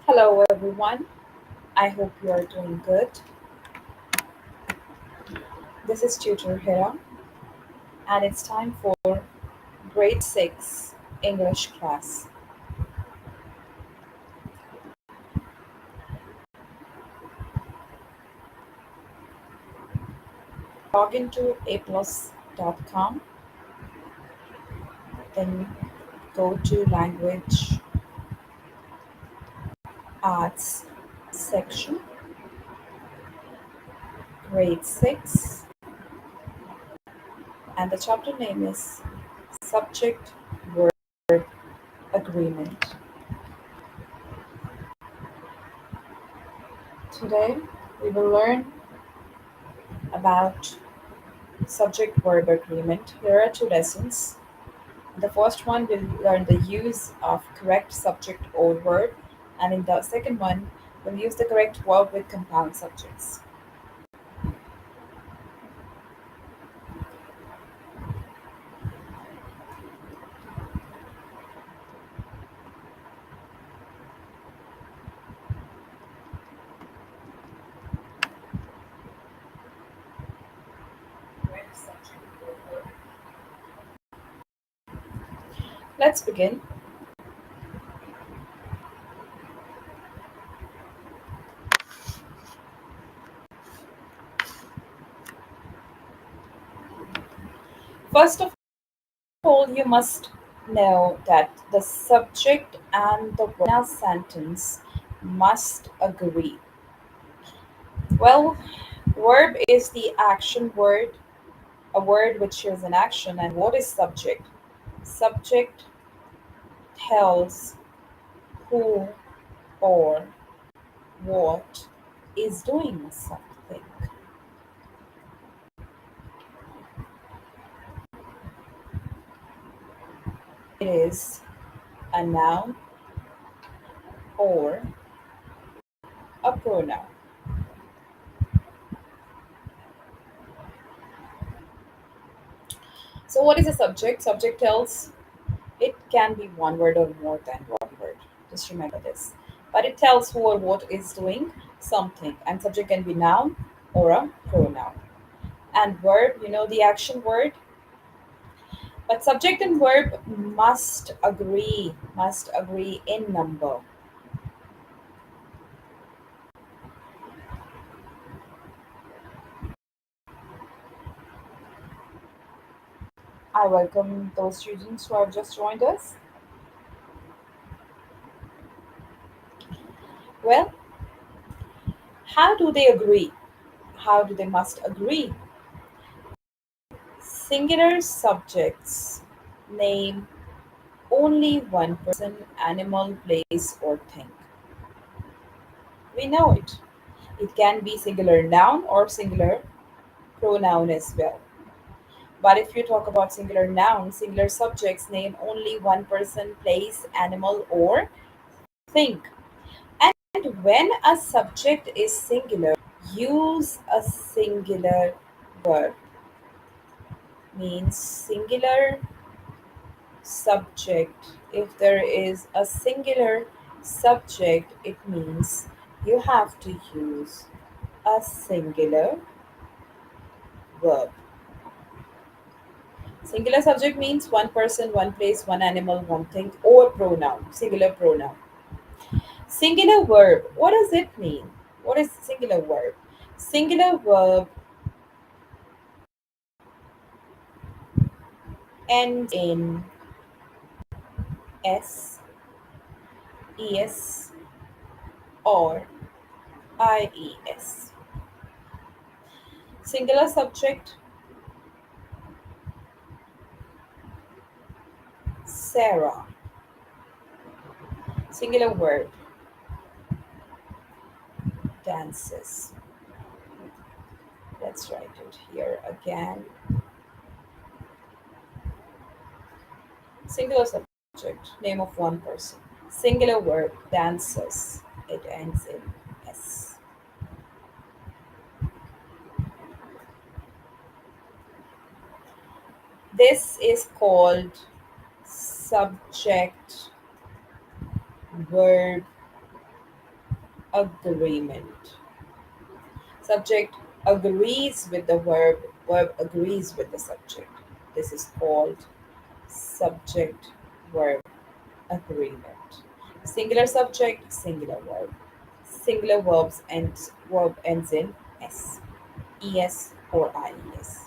Hello, everyone. I hope you are doing good. This is Tutor Hira, and it's time for grade 6 English class. Log into aplus.com, then go to Language Arts section, grade 6, and the chapter name is Subject Verb Agreement. Today, we will learn about subject verb agreement. Here are two lessons. The first one will learn the use of correct subject or verb, and in the second one, we'll use the correct verb with compound subjects. Let's begin. First of all, you must know that the subject and the verb in a sentence must agree. Well, verb is the action word, a word which is an action, and what is subject? Subject tells who or what is doing something. It is a noun or a pronoun. So, what is a subject? Subject tells it can be one word or more than one word. Just remember this. But it tells who or what is doing something, and subject can be noun or a pronoun. And verb, the action word. But subject and verb must agree in number. I welcome those students who have just joined us. Well, how do they agree? How do they must agree? Singular subjects name only one person, animal, place, or thing. We know it. It can be singular noun or singular pronoun as well. But if you talk about singular nouns, singular subjects name only one person, place, animal, or thing. And when a subject is singular, use a singular verb. Means singular subject. If there is a singular subject, it means you have to use a singular verb. Singular subject means one person, one place, one animal, one thing, or pronoun, singular pronoun. Singular verb, what does it mean? What is singular verb? Singular verb ends in s, es, or ies. Singular subject Sarah. Singular verb dances. Let's write it here again. Singular subject, name of one person. Singular verb dances. It ends in s. This is called subject verb agreement. Subject agrees with the verb, verb agrees with the subject. This is called subject verb agreement. Singular subject, singular verb. Singular verb ends in s, es or ies.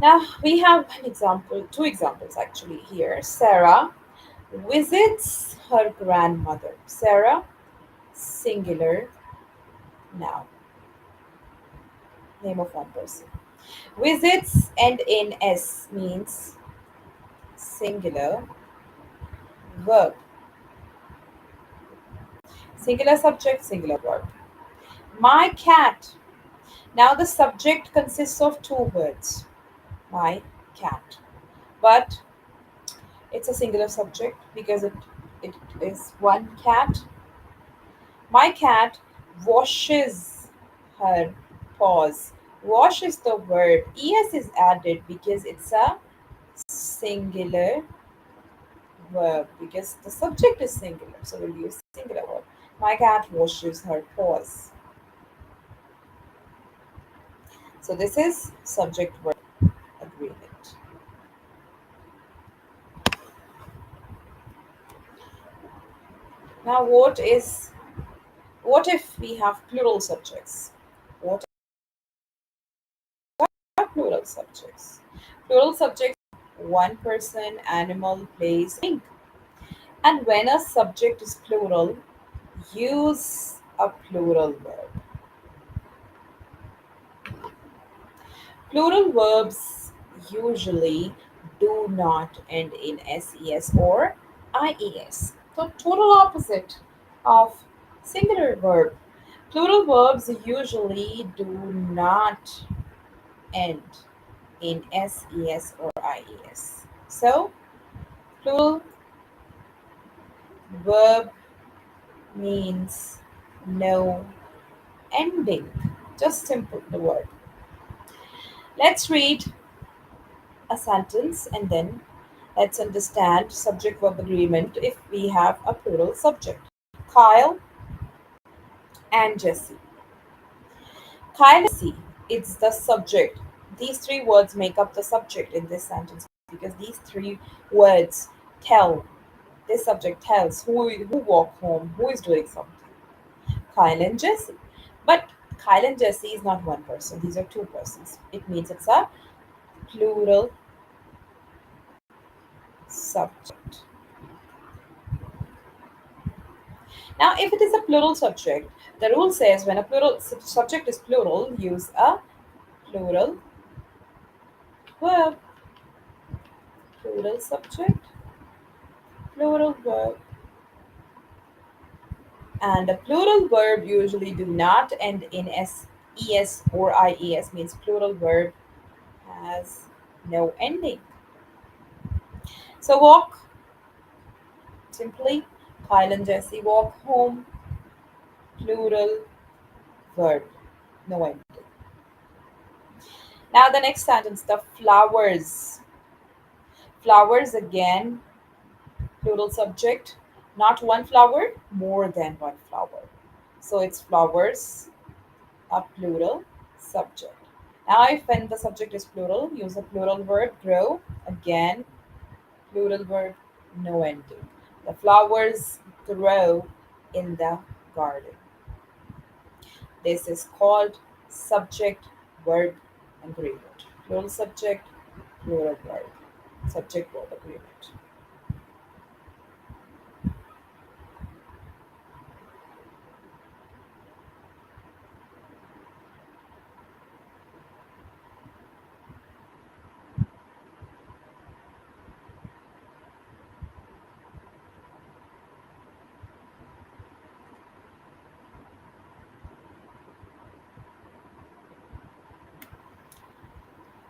Now we have an example, two examples actually here. Sarah visits her grandmother. Sarah, singular noun, name of one person. Visits end in s means singular verb. Singular subject, singular verb. My cat. Now the subject consists of two words. My cat. But it's a singular subject because it is one cat. My cat washes her paws. Wash is the verb. Es is added because it's a singular verb because the subject is singular. So we'll use singular verb. My cat washes her paws. So this is subject verb agreement. Now what if we have plural subjects? What are plural subjects? Plural subjects one person, animal, place, thing. And when a subject is plural, use a plural verb. Plural verbs usually do not end in ses or ies. The total opposite of singular verb. Plural verbs usually do not end in ses or ies. So, plural verb means no ending. Just simple, the word. Let's read a sentence and then let's understand subject verb agreement if we have a plural subject. Kyle and Jesse. Kyle and Jesse, it's the subject. These three words make up the subject in this sentence because these three words tell, this subject tells who walk home, who is doing something. Kyle and Jesse. But Kyle and Jesse is not one person, these are two persons. It means it's a plural subject. Now, if it is a plural subject, the rule says when a plural subject is plural, use a plural verb. Plural subject, plural verb. And a plural verb usually do not end in es or ies, means plural verb has no ending. So walk, simply Kyle and Jesse walk home, plural verb, no ending. Now the next sentence, the flowers. Flowers again, plural subject, not one flower, more than one flower. So it's flowers, a plural subject. Now, if when the subject is plural, use a plural verb, grow, again, plural verb, no ending. The flowers grow in the garden. This is called subject verb agreement. Plural subject, plural verb, subject verb agreement.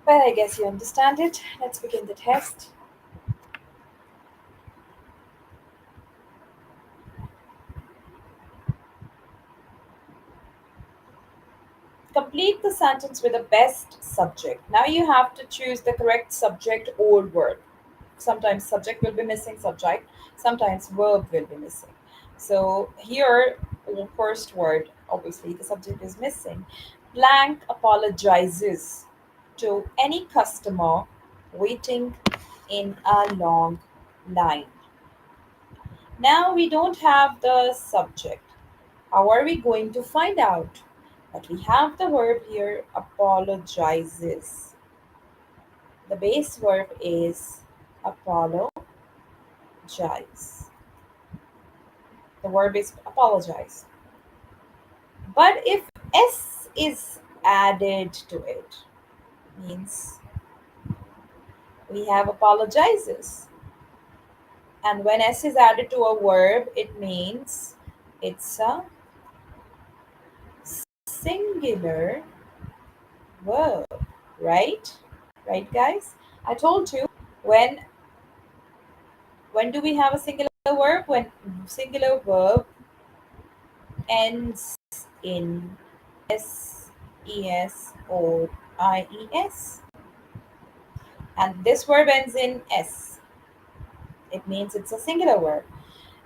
Well, I guess you understand it. Let's begin the test. Complete the sentence with the best subject. Now you have to choose the correct subject or verb. Sometimes subject will be missing, subject, sometimes verb will be missing. So here, the first word, obviously the subject is missing. Blank apologizes to any customer waiting in a long line. Now we don't have the subject. How are we going to find out? But we have the verb here, apologizes. The base verb is apologize. The verb is apologize. But if S is added to it, means we have apologizes. And when S is added to a verb, it means it's a singular verb, right? Right, guys? I told you when do we have a singular verb? When singular verb ends in S, ES, or IES. And this verb ends in S. It means it's a singular verb.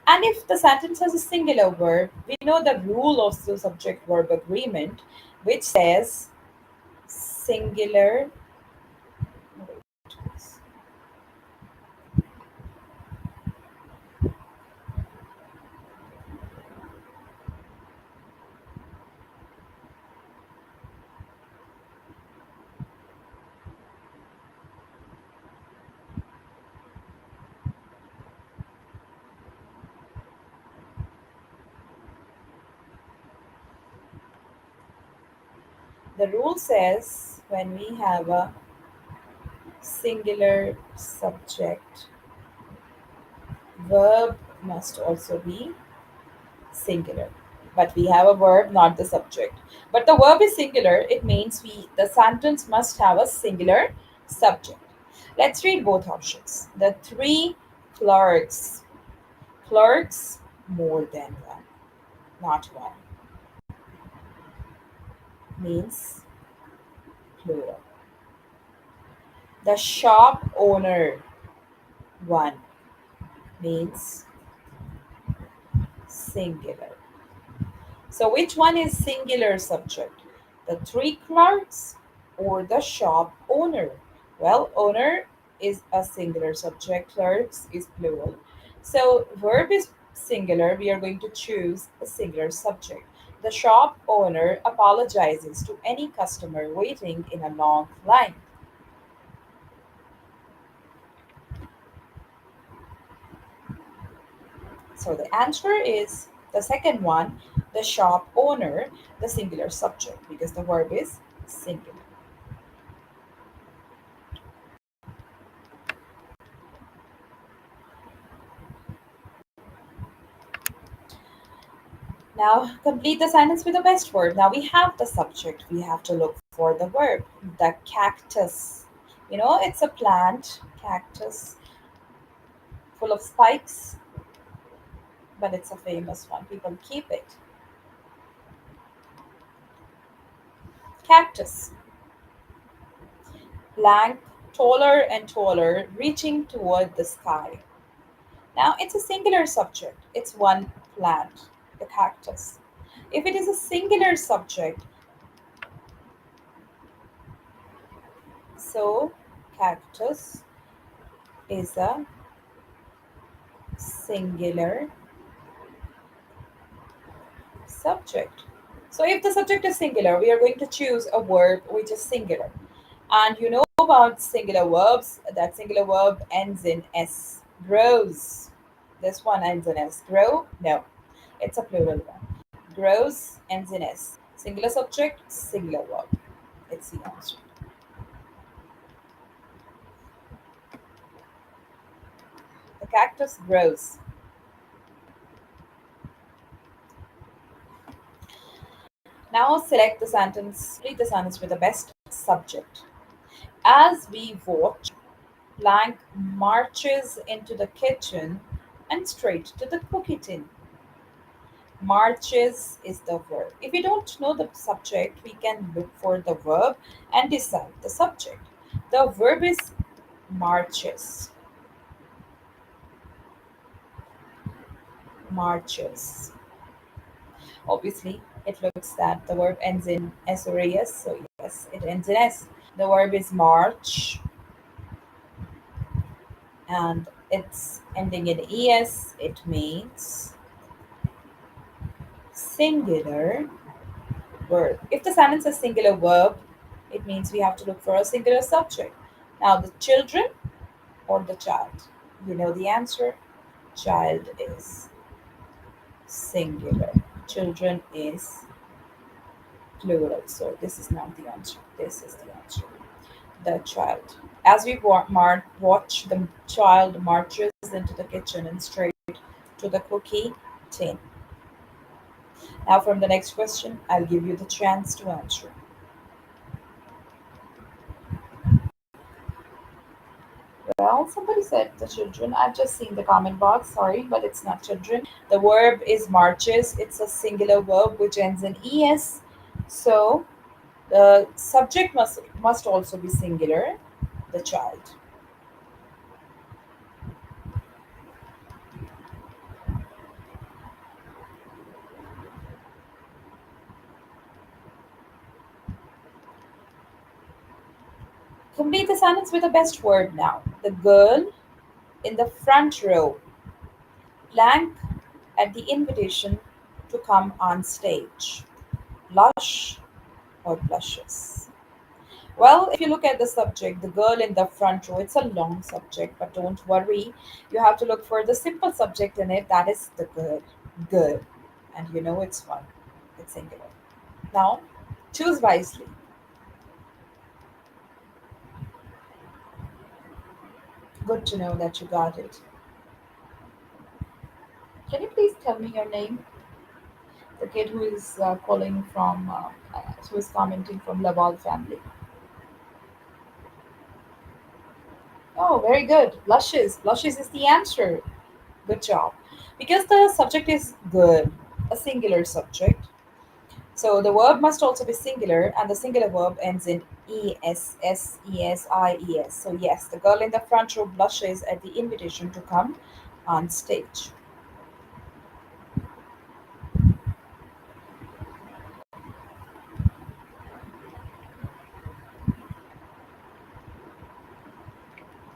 And if the sentence has a singular verb, we know the rule of the subject verb agreement, which says singular. The rule says when we have a singular subject, verb must also be singular. But we have a verb, not the subject. But the verb is singular, it means the sentence must have a singular subject. Let's read both options. The three clerks. Clerks, more than one, not one, means plural. The shop owner, one, means singular. So which one is singular subject? The three clerks or the shop owner? Well, owner is a singular subject, clerks is plural. So verb is singular, we are going to choose a singular subject. The shop owner apologizes to any customer waiting in a long line. So the answer is the second one, the shop owner, the singular subject, because the verb is singular. Now complete the sentence with the best word. Now we have the subject, we have to look for the verb. The cactus. You know, it's a plant, cactus, full of spikes, but it's a famous one. People keep it. Cactus. Blank, taller and taller, reaching toward the sky. Now it's a singular subject. It's one plant, the cactus. If it is a singular subject, so cactus is a singular subject. So if the subject is singular, we are going to choose a verb which is singular. And you know about singular verbs, that singular verb ends in S. Grows. This one ends in S. Grow? No. It's a plural one. Grows ends in S. Singular subject, singular verb. It's the answer. The cactus grows. Now select the sentence, read the sentence with the best subject. As we watch, blank marches into the kitchen and straight to the cookie tin. Marches is the verb. If we don't know the subject, we can look for the verb and decide the subject. The verb is marches. marches. Obviously, it looks that the verb ends in S or AS, so yes, it ends in S. The verb is march and it's ending in ES. It means singular verb. If the sentence is singular verb, it means we have to look for a singular subject. Now, the children or the child? You know the answer. Child is singular. Children is plural. So this is not the answer. This is the answer. The child. As we watch, the child marches into the kitchen and straight to the cookie tin. Now, from the next question, I'll give you the chance to answer. Well, somebody said the children. I've just seen the comment box. Sorry, but it's not children. The verb is marches. It's a singular verb which ends in es. So the subject must also be singular. The child. Complete the sentence with the best word now. The girl in the front row blank at the invitation to come on stage. Blush or blushes. Well, if you look at the subject, the girl in the front row, it's a long subject, but don't worry. You have to look for the simple subject in it, that is the girl. Girl. And you know it's one, it's singular. Now, choose wisely. Good to know that you got it. Can you please tell me your name? The kid who is calling from, who is commenting from Laval family. Oh, very good. Blushes. Blushes is the answer. Good job. Because the subject is girl, a singular subject. So the verb must also be singular, and the singular verb ends in es, s, es, I, es. So yes, the girl in the front row blushes at the invitation to come on stage.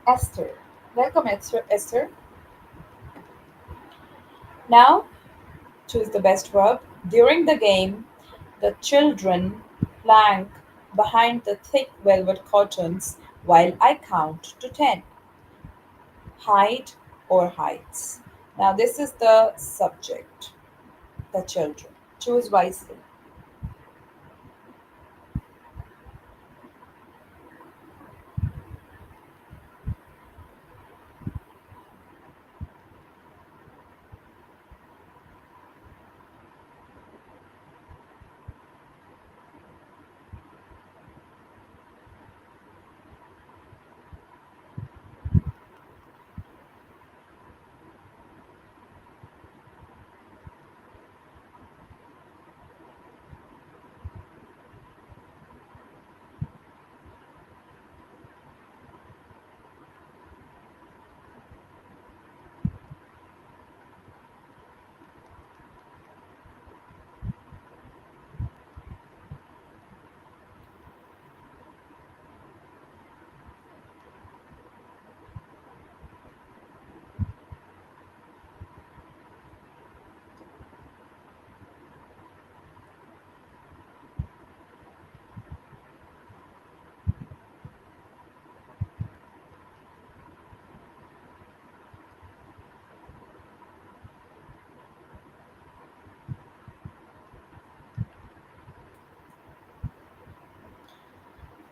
Esther. Welcome, Esther. Esther. Now, choose the best verb. During the game, the children plank behind the thick velvet curtains while I count to 10. Hide or hides. Now, this is the subject, the children. Choose wisely.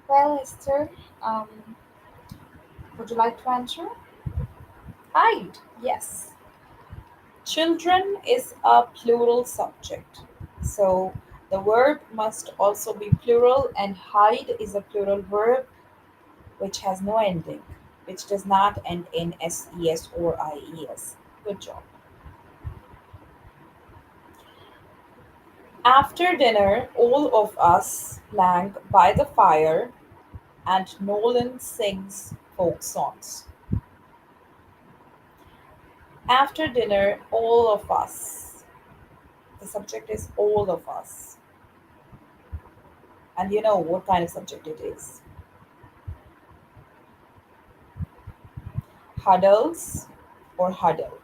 Well, Esther, would you like to answer? Hide. Yes. Children is a plural subject. So the verb must also be plural, and hide is a plural verb which has no ending, which does not end in ses or ies. Good job. After dinner, all of us plank by the fire and Nolan sings folk songs. After dinner, all of us. The subject is all of us. And you know what kind of subject it is. Huddles or huddle.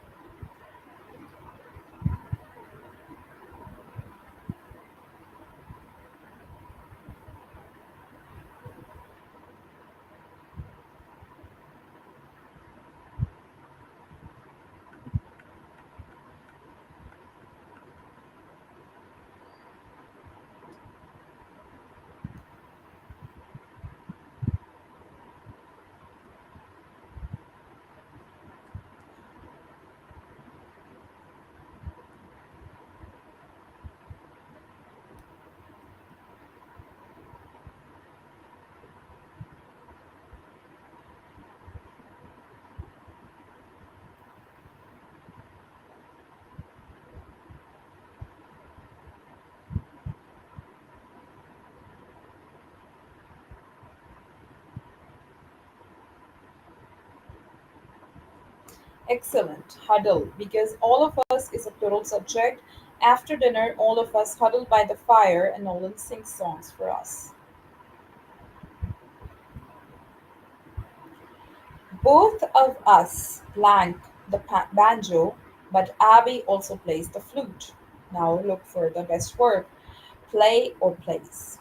Excellent. Huddle. Because all of us is a plural subject. After dinner, all of us huddle by the fire and Nolan sings songs for us. Both of us blank the banjo, but Abby also plays the flute. Now look for the best word. Play or plays.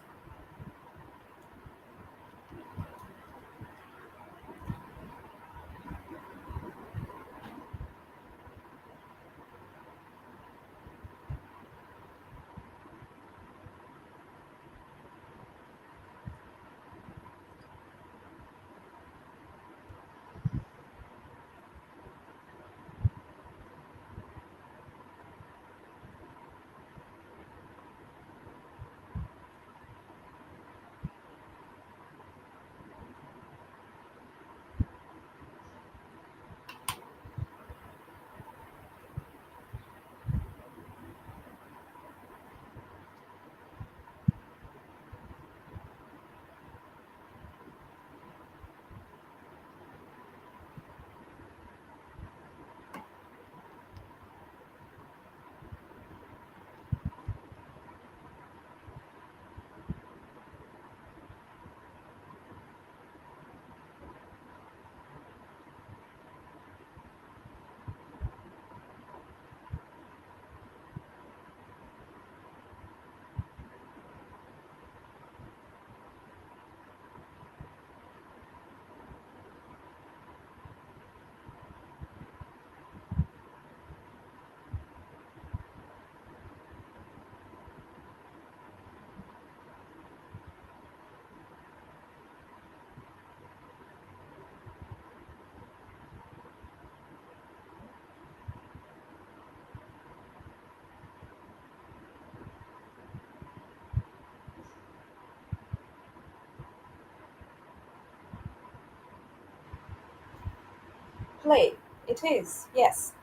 Play. It is, yes,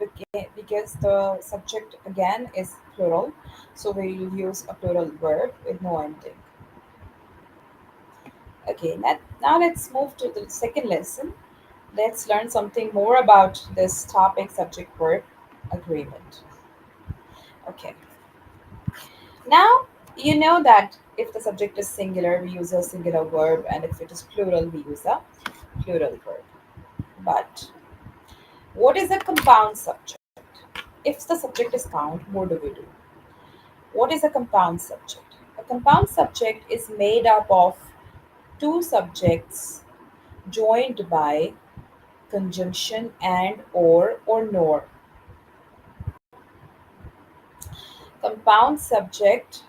because the subject again is plural, so we'll use a plural verb with no ending. Okay, now let's move to the second lesson. Let's learn something more about this topic subject verb agreement. Okay, now you know that if the subject is singular, we use a singular verb, and if it is plural, we use a plural verb. But what is a compound subject? If the subject is count, what do we do? What is a compound subject? A compound subject is made up of two subjects joined by conjunction and or nor. Compound subject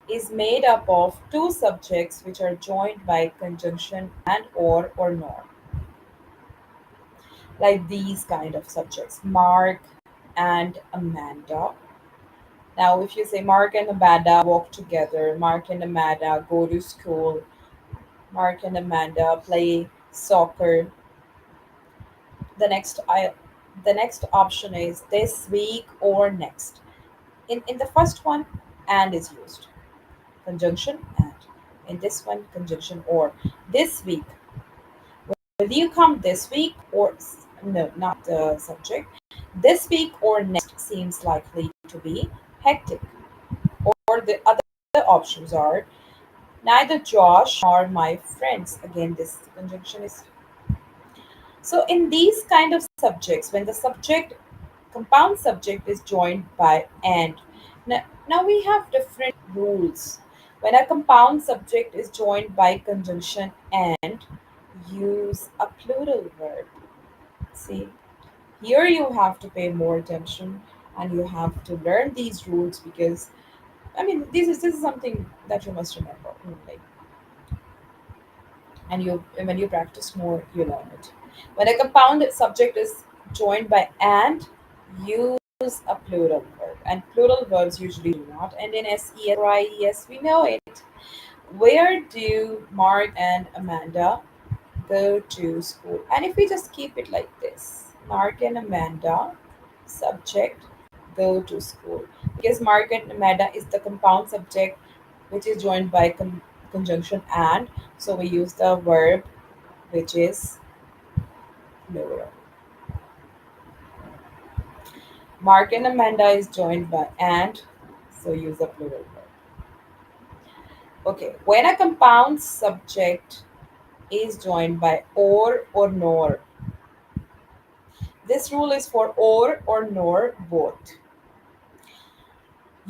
is made up of two subjects which are joined by conjunction and or nor. Like these kind of subjects, Mark and Amanda. Now, if you say Mark and Amanda walk together, Mark and Amanda go to school, Mark and Amanda play soccer, the next option is this week or next. In the first one, and is used. Conjunction and. In this one, conjunction or. This week. Will you come this week or no, not the subject. This week or next seems likely to be hectic. Or the other options are neither Josh nor my friends. Again, this conjunction is so in these kind of subjects, when the subject compound subject is joined by and. Now we have different rules. When a compound subject is joined by conjunction and, use a plural verb. See, here you have to pay more attention and you have to learn these rules because this is something that you must remember. Like, and you when you practice more, you learn it. When a compound subject is joined by and, use a plural verb. And plural verbs usually do not end in ses or ies. We know it. Where do Mark and Amanda go to school? And if we just keep it like this, Mark and Amanda, subject, go to school. Because Mark and Amanda is the compound subject which is joined by conjunction and, so we use the verb which is plural. Mark and Amanda is joined by and, so use a plural verb. Okay, when a compound subject is joined by or nor, this rule is for or nor both.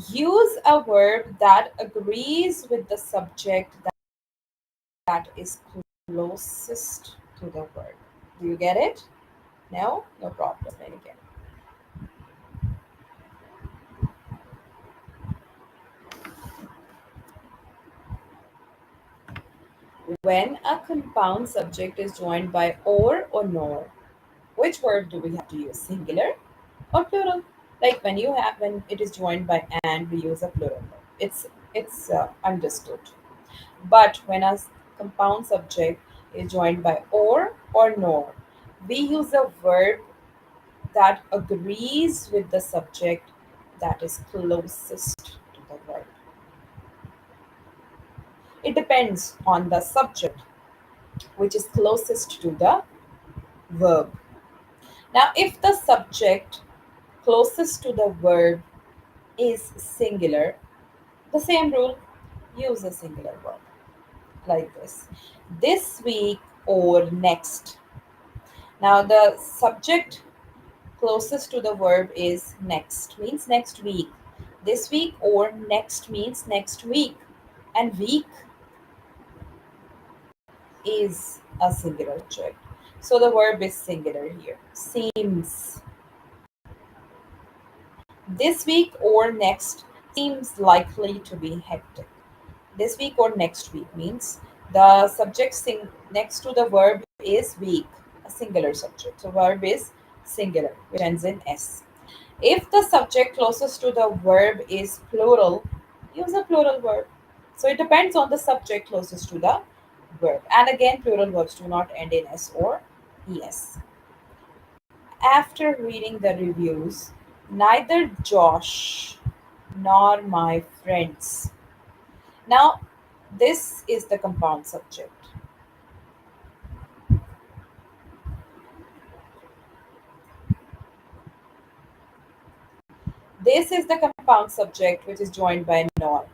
Use a verb that agrees with the subject that is closest to the verb. Do you get it? No? No problem. Then again. When a compound subject is joined by or nor, which verb do we have to use? Singular or plural? Like when it is joined by and, we use a plural verb. It's understood. But when a compound subject is joined by or nor, we use a verb that agrees with the subject that is closest to the verb. It depends on the subject which is closest to the verb. Now, if the subject closest to the verb is singular, the same rule, use a singular verb like this. This week or next. Now, the subject closest to the verb is next, means next week. This week or next means next week. And week is a singular object. So the verb is singular here. Seems. This week or next seems likely to be hectic. This week or next week means the subject next to the verb is week, a singular subject. So verb is singular, which ends in s. If the subject closest to the verb is plural, use a plural verb. So it depends on the subject closest to the verb. And again, plural verbs do not end in s or es. After reading the reviews, neither Josh nor my friends. Now, this is the compound subject. This is the compound subject which is joined by nor.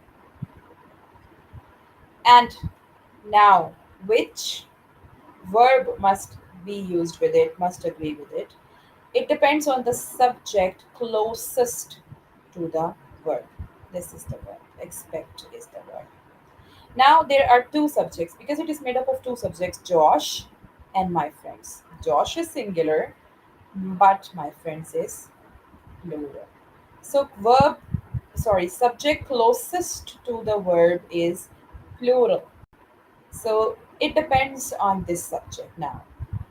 And now, which verb must be used with it, must agree with it? It depends on the subject closest to the verb. This is the verb. Expect is the verb. Now there are two subjects because it is made up of two subjects, Josh and my friends. Josh is singular, but my friends is plural. So subject closest to the verb is plural. So it depends on this subject now,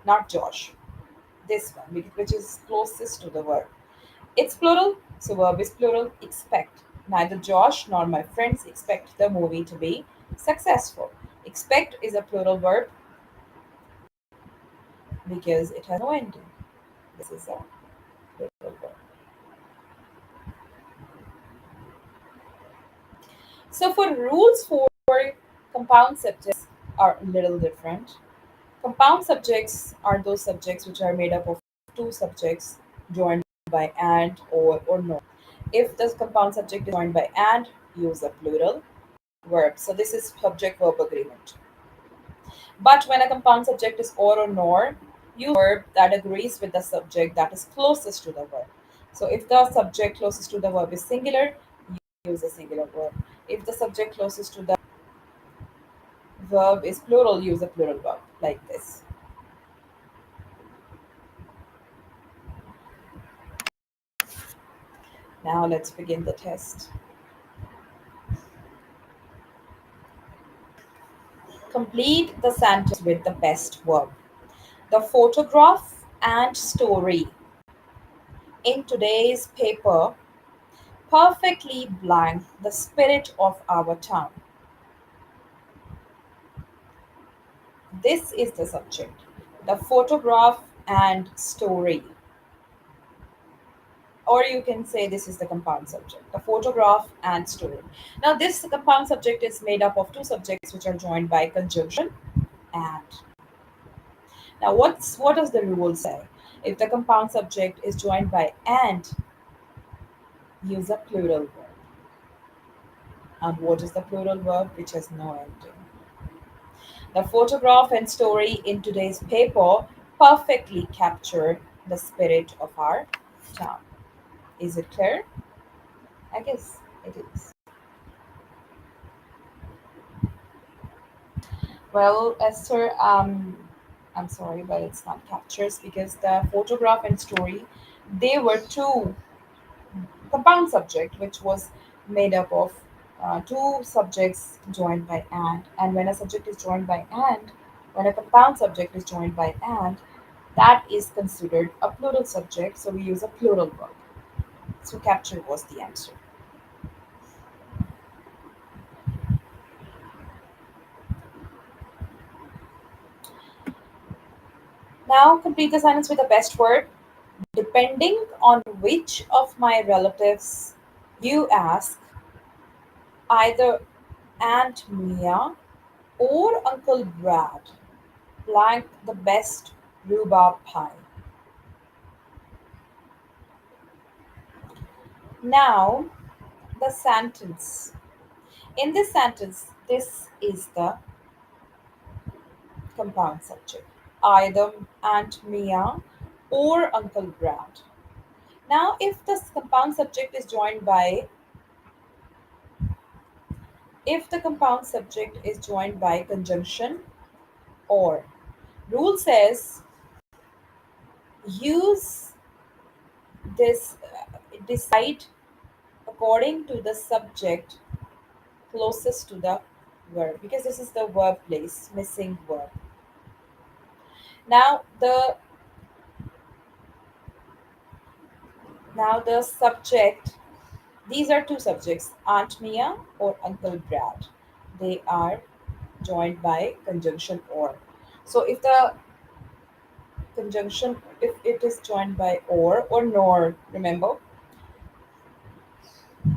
not Josh. This one, which is closest to the verb. It's plural, so verb is plural. Expect. Neither Josh nor my friends expect the movie to be successful. Expect is a plural verb because it has no ending. This is a plural verb. So for rules for compound subjects are a little different. Compound subjects are those subjects which are made up of two subjects joined by and, or no. If the compound subject is joined by and, use a plural verb. So this is subject verb agreement. But when a compound subject is or nor, use a verb that agrees with the subject that is closest to the verb. So if the subject closest to the verb is singular, use a singular verb. If the subject closest to the verb is plural, use a plural verb like this. Now let's begin the test. Complete the sentence with the best verb. The photograph and story in today's paper perfectly blank the spirit of our town. This is the subject. The photograph and story. Or you can say this is the compound subject. The photograph and story. Now, this compound subject is made up of two subjects which are joined by conjunction and. Now, what does the rule say? If the compound subject is joined by and, use a plural verb. And what is the plural verb which has no ending? The photograph and story in today's paper perfectly capture the spirit of our town. Is it clear? I guess it is. Well, Esther, I'm sorry, but it's not captures because the photograph and story, they were two compound subject, which was made up of two subjects joined by and when a subject is joined by and, when a compound subject is joined by and, that is considered a plural subject, so we use a plural verb. So capture was the answer. Now complete the sentence with the best word. Depending on which of my relatives you ask, either Aunt Mia or Uncle Brad blank the best rhubarb pie. Now, the sentence. In this sentence, this is the compound subject. Either Aunt Mia or Uncle Brad. Now, if the compound subject is joined by conjunction or, rule says use this decide according to the subject closest to the verb because this is the verb place missing verb. Now the subject, these are two subjects, Aunt Mia or Uncle Brad. They are joined by conjunction or. So if it is joined by or nor, remember,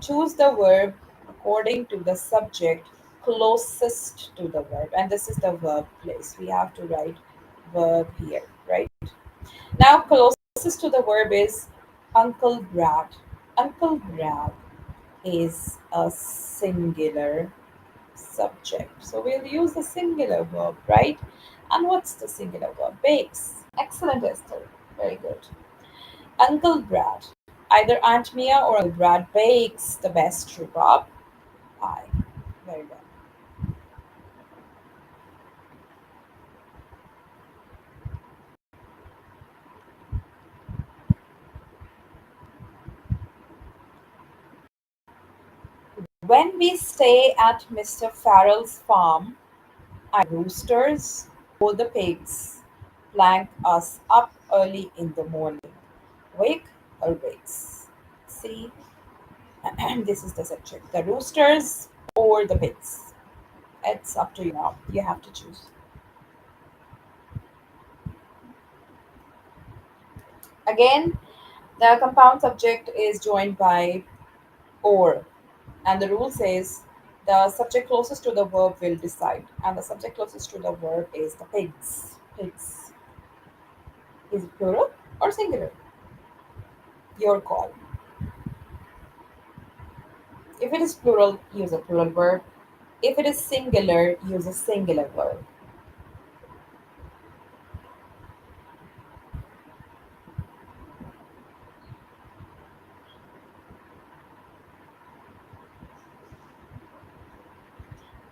choose the verb according to the subject closest to the verb. And this is the verb place. We have to write verb here, right? Now, closest to the verb is Uncle Brad. Uncle Brad is a singular subject. So we'll use the singular verb, right? And what's the singular verb? Bakes. Excellent, Esther. Very good. Uncle Brad. Either Aunt Mia or Uncle Brad bakes the best rhubarb pie. Very well. When we stay at Mr. Farrell's farm, roosters or the pigs plank us up early in the morning. Wake or wakes. See, this is the subject. The roosters or the pigs. It's up to you now. You have to choose. Again, the compound subject is joined by or, and the rule says the subject closest to the verb will decide, and the subject closest to the verb is the pigs. Pigs. Is it plural or singular? Your call. If it is plural, use a plural verb. If it is singular, use a singular verb.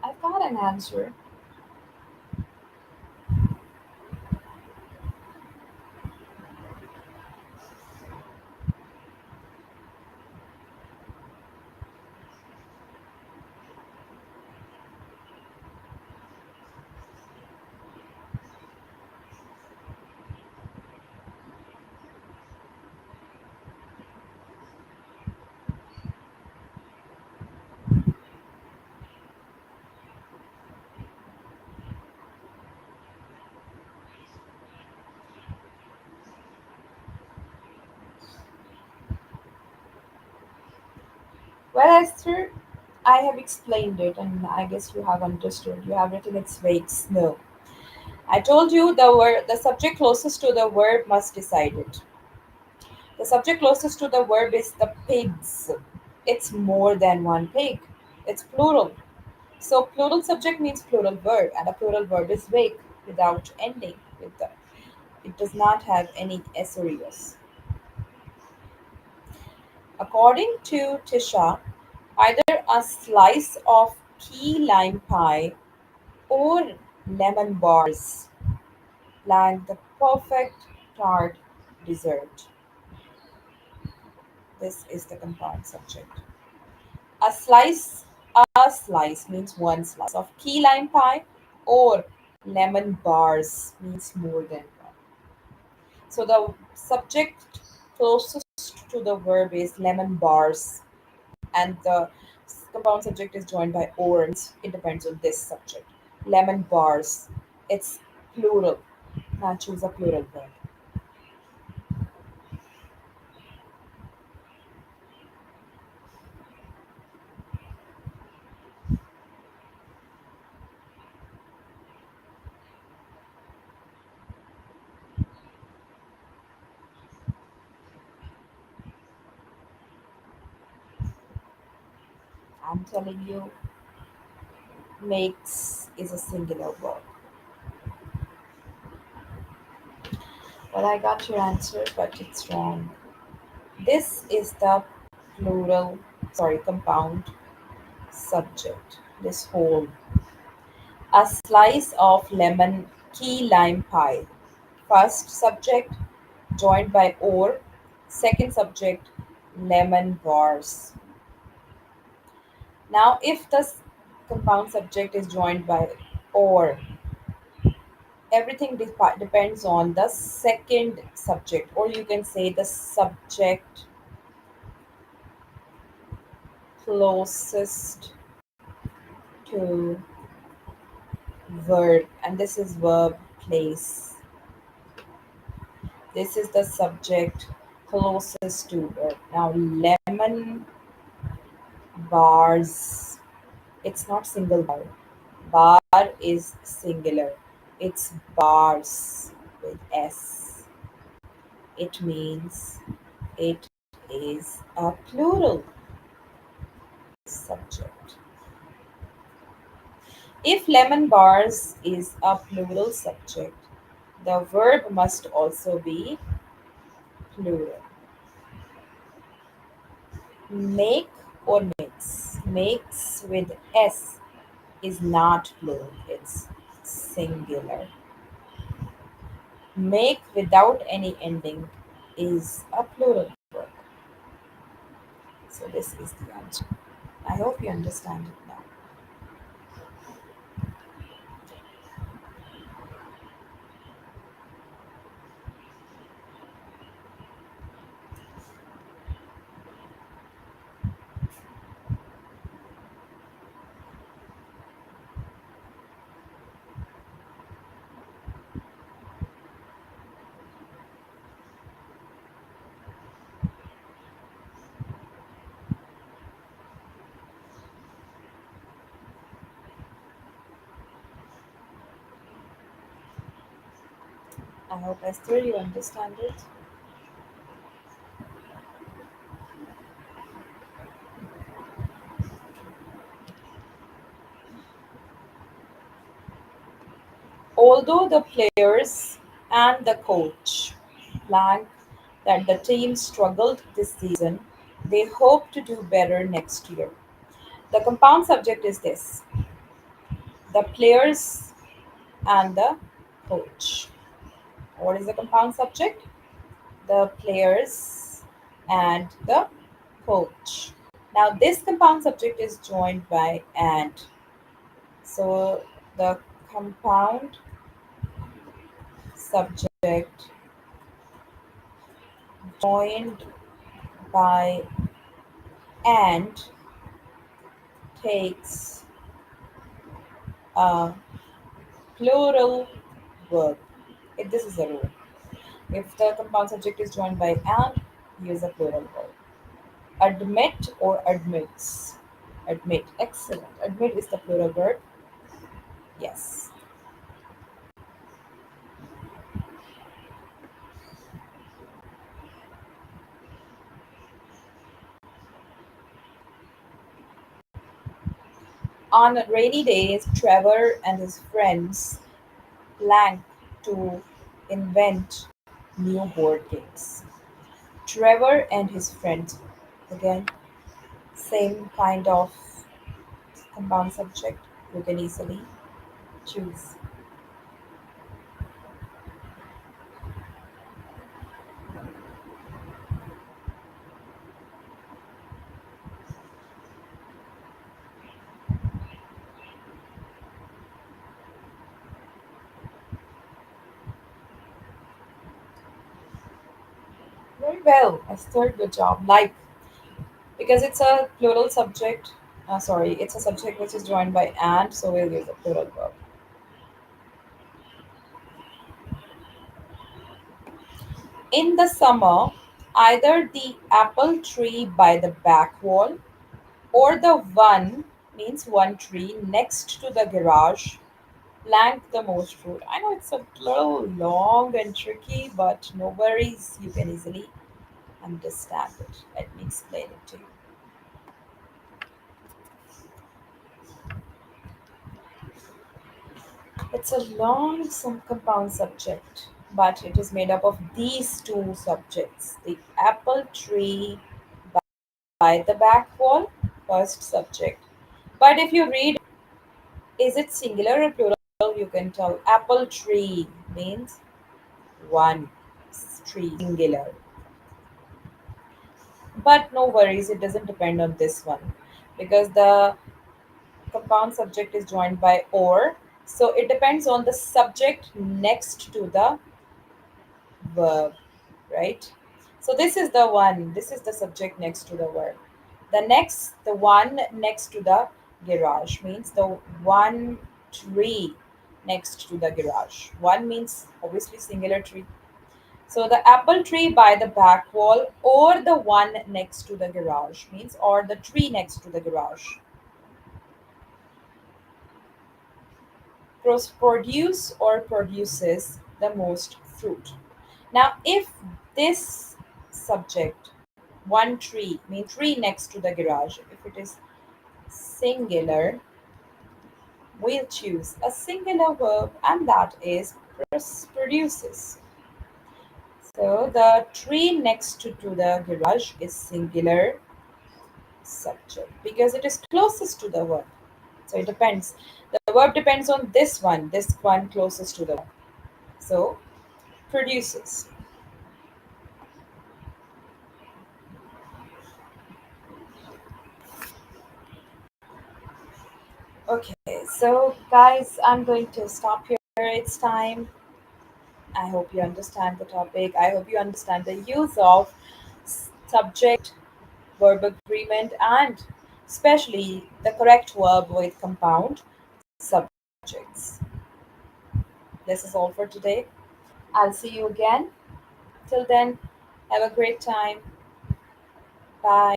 I've got an answer. Well, Esther, I have explained it, and I guess you have understood. You have written its weights. No, I told you the subject closest to the verb must decide it. The subject closest to the verb is the pigs. It's more than one pig. It's plural. So plural subject means plural verb, and a plural verb is vague without ending. With the, it does not have any s or es. According to Tisha, either a slice of key lime pie or lemon bars like the perfect tart dessert. This is the compound subject. A slice, a slice means one slice of key lime pie, or lemon bars means more than one. So the subject closest to the verb is lemon bars, and the compound subject is joined by or. It depends on this subject. Lemon bars. It's plural. Now choose a plural verb. I'm telling you, makes is a singular verb. Well, I got your answer, but it's wrong. This is the plural, sorry, compound subject. This whole. A slice of lemon key lime pie. First subject joined by or. Second subject lemon bars. Now, if the compound subject is joined by or, everything depends on the second subject, or you can say the subject closest to verb, and this is verb place. This is the subject closest to verb. Now, lemon bars. It's not single bar. Bar is singular. It's bars with S. It means it is a plural subject. If lemon bars is a plural subject, the verb must also be plural. Make or mix. Makes with S is not plural, it's singular. Make without any ending is a plural verb. So this is the answer. I hope you understand it now. I hope Esther you understand it. Although the players and the coach blank that the team struggled this season, they hope to do better next year. The compound subject is this: the players and the coach. What is the compound subject? The players and the coach. Now, this compound subject is joined by and. So, the compound subject joined by and takes a plural verb. If this is a rule. If the compound subject is joined by and, use a plural verb. Admit or admits. Admit. Excellent. Admit is the plural verb. Yes. On rainy days, Trevor and his friends plan to invent new board games. Trevor and his friends. Again, same kind of compound subject. You can easily choose. Very well, Esther. Good job. Like, because it's a plural subject. Sorry, it's a subject which is joined by and, so we'll use a plural verb. In the summer, either the apple tree by the back wall or the one means one tree next to the garage blank the most fruit. I know it's a little long and tricky, but no worries, you can easily understand it. Let me explain it to you. It's a long some compound subject, but it is made up of these two subjects: the apple tree by the back wall, first subject. But if you read, is it singular or plural? You can tell apple tree means one tree, singular. But no worries, it doesn't depend on this one because the compound subject is joined by or. So it depends on the subject next to the verb, right? So this is the one, this is the subject next to the verb. The one next to the garage means the one tree next to the garage. One means obviously singular tree. So the apple tree by the back wall or the one next to the garage means or the tree next to the garage. Produce or produces the most fruit. Now, if this subject, one tree, mean tree next to the garage, if it is singular, we'll choose a singular verb and that is produces. So the tree next to the garage is singular subject because it is closest to the verb. So it depends. The verb depends on this one closest to the verb. So produces. Okay, so guys, I'm going to stop here. It's time. I hope you understand the topic. I hope you understand the use of subject verb agreement and especially the correct verb with compound subjects. This is all for today. I'll see you again. Till then, have a great time. Bye.